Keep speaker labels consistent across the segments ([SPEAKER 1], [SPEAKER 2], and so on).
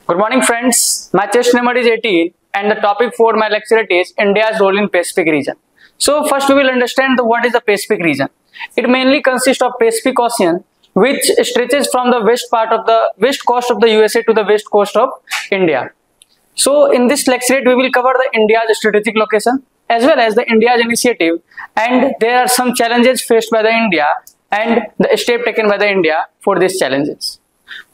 [SPEAKER 1] Good morning, friends. My chest number is 18, and the topic for my lecture is India's role in Pacific region. So first, we will understand what is the Pacific region. It mainly consists of Pacific Ocean, which stretches from the west coast of the USA to the west coast of India. So in this lecture, we will cover the India's strategic location as well as the India's initiative, and there are some challenges faced by the India and the step taken by the India for these challenges.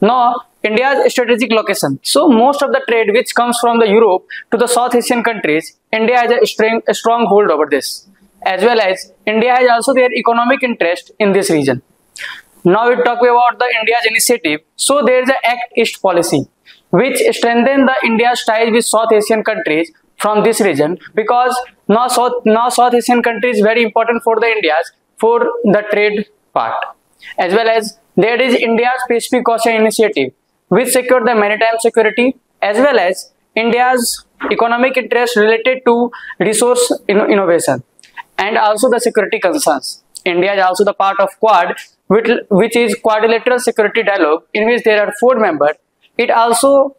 [SPEAKER 1] Now, India's strategic location. So most of the trade which comes from the Europe to the South Asian countries, India has a strong hold over this. As well as India has also their economic interest in this region. Now we talk about the India's initiative. So there is the Act East policy, which strengthen the India's ties with South Asian countries from this region, because now South Asian countries very important for the India's for the trade part. As well as there is India's Pacific Ocean initiative, which secured the maritime security as well as India's economic interest related to resource innovation and also the security concerns. India is also the part of Quad, which is quadrilateral security dialogue, in which there are 4 members. It also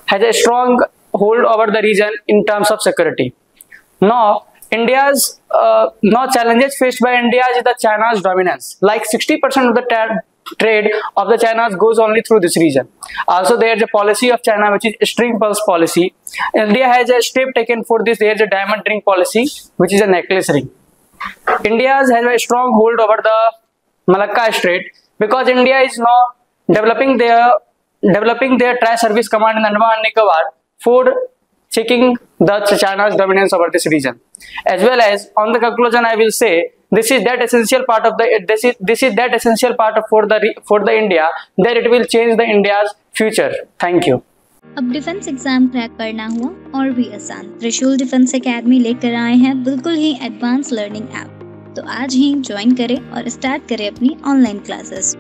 [SPEAKER 1] has a strong hold over the region in terms of security. Now, India's challenges faced by India is the China's dominance. Like 60% of the trade of the China goes only through this region. Also, there is a policy of China which is string pulse policy. India has a step taken for this. There is a diamond ring policy, which is a necklace ring. India has a strong hold over the Malacca Strait, because India is now developing their tri-service command in Andaman and Nicobar for checking the China's dominance over this region. As well as on the conclusion, I will say this is that essential part of for the India that it will change the India's future. Thank you.
[SPEAKER 2] अब defence exam crack करना हुआ और भी आसान, त्रिशूल defence academy लेकर आए हैं बिल्कुल ही एडवांस लर्निंग ऐप। तो आज ही ज्वाइन करें और स्टार्ट करें अपनी ऑनलाइन क्लासेस।